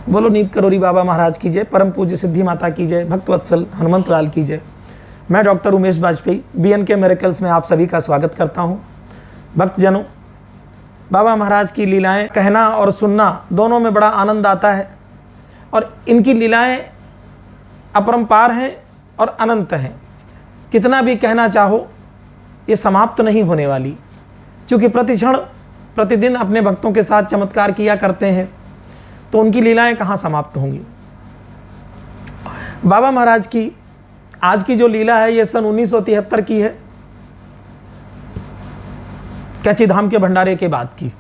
बोलो नीप करोरी बाबा महाराज की जय, परम पूज्य सिद्धि माता की जय, भक्तवत्सल हनुमंत लाल की जय। मैं doctor Umesh Bajpai BNK miracles में आप सभी का स्वागत करता हूं। भक्तजनों, बाबा महाराज की लीलाएं कहना और सुनना दोनों में बड़ा आनंद आता है और इनकी लीलाएं अपरंपार हैं और अनंत हैं। कितना भी कहना चाहो ये समाप्त नहीं होने वाली, क्योंकि प्रतिक्षण प्रतिदिन अपने भक्तों के साथ चमत्कार किया करते हैं, तो उनकी लीलाएं कहाँ समाप्त होंगी। बाबा महाराज की आज की जो लीला है ये सन 1973 की है, कैची धाम के भंडारे के बाद की।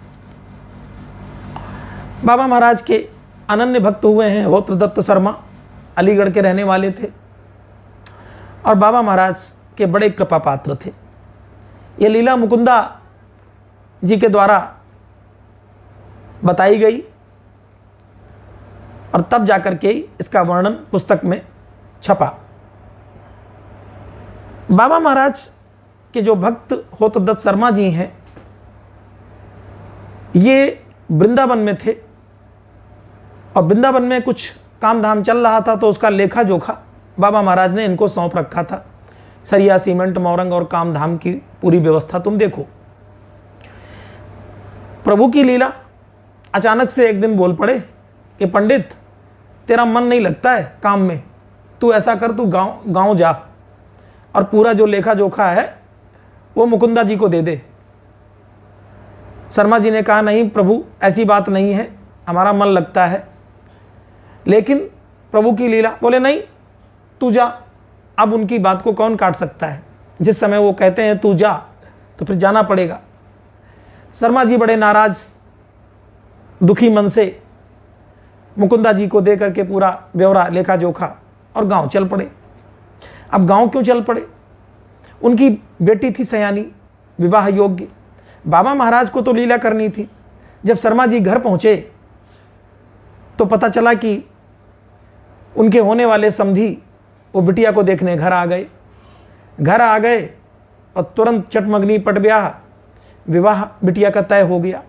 बाबा महाराज के अनन्य भक्त हुए हैं होत्र दत्त शर्मा, अलीगढ़ के रहने वाले थे और बाबा महाराज के बड़े कृपा पात्र थे। ये लीला मुकुंदा जी के द्वारा बताई गई और तब जाकर के इसका वर्णन पुस्तक में छपा। बाबा महाराज के जो भक्त होत्र दत्त शर्मा जी हैं, ये वृंदावन में थे और वृंदावन में कुछ काम धाम चल रहा था, तो उसका लेखा जोखा बाबा महाराज ने इनको सौंप रखा था। सरिया सीमेंट मौरंग और काम धाम की पूरी व्यवस्था तुम देखो। प्रभु की लीला, अचानक से एक दिन बोल पड़े कि पंडित तेरा मन नहीं लगता है काम में, तू ऐसा कर, तू गांव जा और पूरा जो लेखा जोखा है वो मुकुंदा जी को दे दे। शर्मा जी ने कहा नहीं प्रभु, ऐसी बात नहीं है, हमारा मन लगता है, लेकिन प्रभु की लीला। बोले नहीं, तू जा। अब उनकी बात को कौन काट सकता है, जिस समय वो कहते हैं तू जा तो फिर जाना पड़ेगा। शर्मा जी बड़े नाराज दुखी मन से मुकुंदा जी को दे करके पूरा ब्यौरा लेखा जोखा और गांव चल पड़े। अब गांव क्यों चल पड़े? उनकी बेटी थी सयानी, विवाह योग्य। बाबा महाराज को तो लीला करनी थी। जब शर्मा जी घर पहुंचे तो पता चला कि उनके होने वाले समधी वो बिटिया को देखने घर आ गए और तुरंत चटमगनी पट ब्याह, विवाह बिटिया का तय हो गया।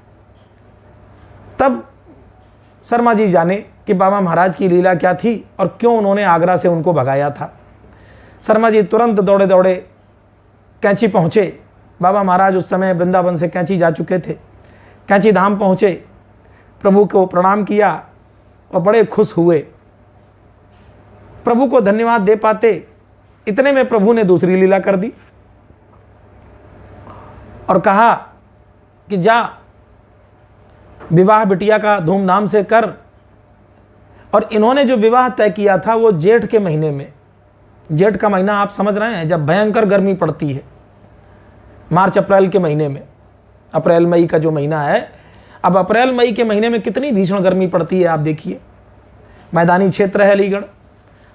तब शर्मा जी जाने कि बाबा महाराज की लीला क्या थी और क्यों उन्होंने आगरा से उनको भगाया था। शर्मा जी तुरंत दौड़े दौड़े कैंची पहुँचे। बाबा महाराज उस समय वृंदावन से कैंची जा चुके थे। कैंची धाम पहुँचे, प्रभु को प्रणाम किया और बड़े खुश हुए। प्रभु को धन्यवाद दे पाते, इतने में प्रभु ने दूसरी लीला कर दी और कहा कि जा विवाह बिटिया का धूमधाम से कर। और इन्होंने जो विवाह तय किया था वो जेठ के महीने में, जेठ का महीना आप समझ रहे हैं जब भयंकर गर्मी पड़ती है, मार्च अप्रैल के महीने में, अप्रैल मई का जो महीना है। अब अप्रैल मई के महीने में कितनी भीषण गर्मी पड़ती है आप देखिए। मैदानी क्षेत्र है अलीगढ़,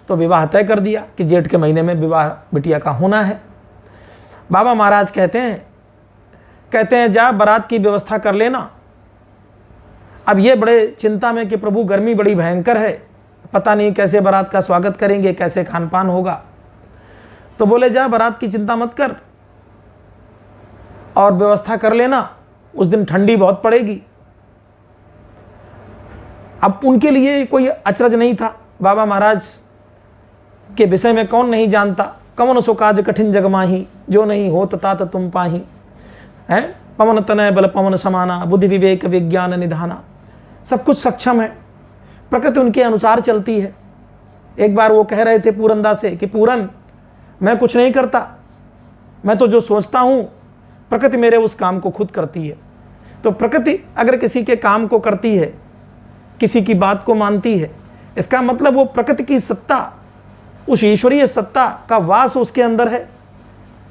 तो विवाह तय कर दिया कि जेठ के महीने में विवाह बिटिया का होना है। बाबा महाराज कहते हैं जा बारात की व्यवस्था कर लेना। अब ये बड़े चिंता में कि प्रभु गर्मी बड़ी भयंकर है, पता नहीं कैसे बारात का स्वागत करेंगे, कैसे खान पान होगा। तो बोले जा बारात की चिंता मत कर और व्यवस्था कर लेना, उस दिन ठंडी बहुत पड़ेगी। अब उनके लिए कोई अचरज नहीं था। बाबा महाराज के विषय में कौन नहीं जानता। कवन सो काज कठिन जग माही, जो नहीं होत तात तुम पाही। है पवन तनय बल पवन समाना, बुद्धि विवेक विज्ञान निधाना। सब कुछ सक्षम है, प्रकृति उनके अनुसार चलती है। एक बार वो कह रहे थे पूरनदा से कि पूरन, मैं कुछ नहीं करता, मैं तो जो सोचता हूँ प्रकृति मेरे उस काम को खुद करती है। तो प्रकृति अगर किसी के काम को करती है, किसी की बात को मानती है, इसका मतलब वो प्रकृति की सत्ता, उस ईश्वरीय सत्ता का वास उसके अंदर है।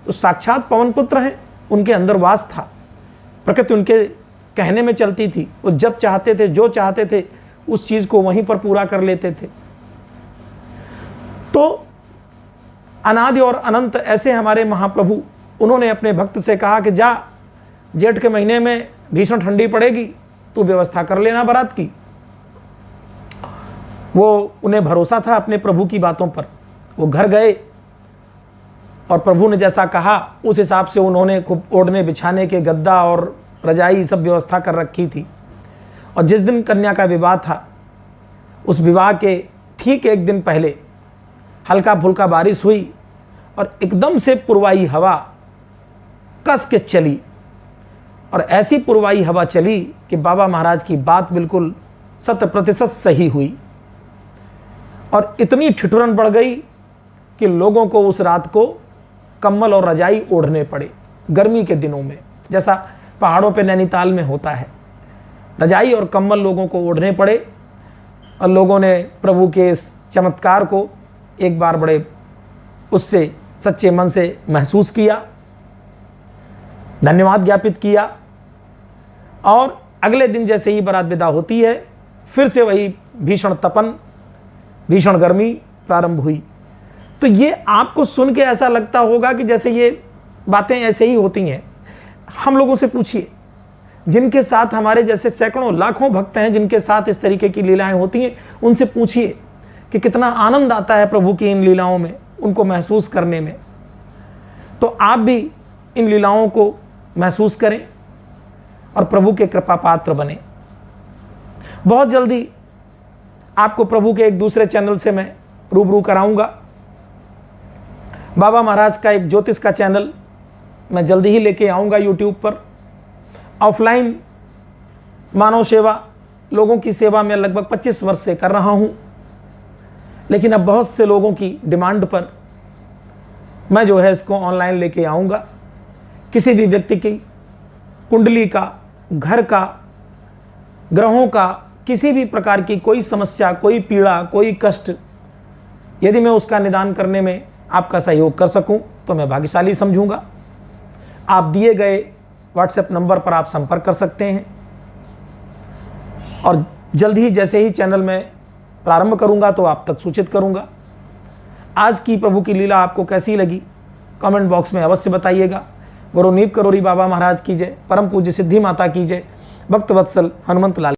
तो साक्षात पवन पुत्र हैं, उनके अंदर वास था। प्रकृति उनके कहने में चलती थी। वो जब चाहते थे, जो चाहते थे, उस चीज़ को वहीं पर पूरा कर लेते थे। तो अनादि और अनंत ऐसे हमारे महाप्रभु, उन्होंने अपने भक्त से कहा कि जा जेठ के महीने में भीषण ठंडी पड़ेगी, तू व्यवस्था कर लेना बारात की। वो उन्हें भरोसा था अपने प्रभु की बातों पर। वो घर गए और प्रभु ने जैसा कहा उस हिसाब से उन्होंने खूब ओढ़ने बिछाने के गद्दा और रजाई सब व्यवस्था कर रखी थी। और जिस दिन कन्या का विवाह था उस विवाह के ठीक एक दिन पहले हल्का फुल्का बारिश हुई और एकदम से पुरवाई हवा कस के चली, और ऐसी पुरवाई हवा चली कि बाबा महाराज की बात बिल्कुल 100% सही हुई। और इतनी ठिठुरन बढ़ गई कि लोगों को उस रात को कंबल और रजाई ओढ़ने पड़े। गर्मी के दिनों में जैसा पहाड़ों पे नैनीताल में होता है, रजाई और कंबल लोगों को ओढ़ने पड़े। और लोगों ने प्रभु के इस चमत्कार को एक बार बड़े उससे सच्चे मन से महसूस किया, धन्यवाद ज्ञापित किया। और अगले दिन जैसे ही बारात विदा होती है, फिर से वही भीषण तपन, भीषण गर्मी प्रारंभ हुई। तो ये आपको सुन के ऐसा लगता होगा कि जैसे ये बातें ऐसे ही होती हैं। हम लोगों से पूछिए, जिनके साथ हमारे जैसे सैकड़ों लाखों भक्त हैं, जिनके साथ इस तरीके की लीलाएं होती हैं, उनसे पूछिए कि कितना आनंद आता है प्रभु की इन लीलाओं में, उनको महसूस करने में। तो आप भी इन लीलाओं को महसूस करें और प्रभु के कृपा पात्र बने। बहुत जल्दी आपको प्रभु के एक दूसरे चैनल से मैं रूबरू कराऊंगा। बाबा महाराज का एक ज्योतिष का चैनल मैं जल्दी ही लेके आऊंगा यूट्यूब पर। ऑफलाइन मानव सेवा, लोगों की सेवा में लगभग 25 वर्ष से कर रहा हूं, लेकिन अब बहुत से लोगों की डिमांड पर मैं जो है इसको ऑनलाइन लेके आऊंगा। किसी भी व्यक्ति की कुंडली का, घर का, ग्रहों का, किसी भी प्रकार की कोई समस्या, कोई पीड़ा, कोई कष्ट, यदि मैं उसका निदान करने में आपका सहयोग कर सकूं तो मैं भाग्यशाली समझूंगा। आप दिए गए व्हाट्सएप नंबर पर आप संपर्क कर सकते हैं, और जल्द ही जैसे ही चैनल में प्रारंभ करूंगा तो आप तक सूचित करूंगा। आज की प्रभु की लीला आपको कैसी लगी कमेंट बॉक्स में अवश्य बताइएगा। गुरु नीप करोरी बाबा महाराज की जय, परम पूज्य सिद्धि माता की जय, भक्त वत्सल हनुमंत लाल।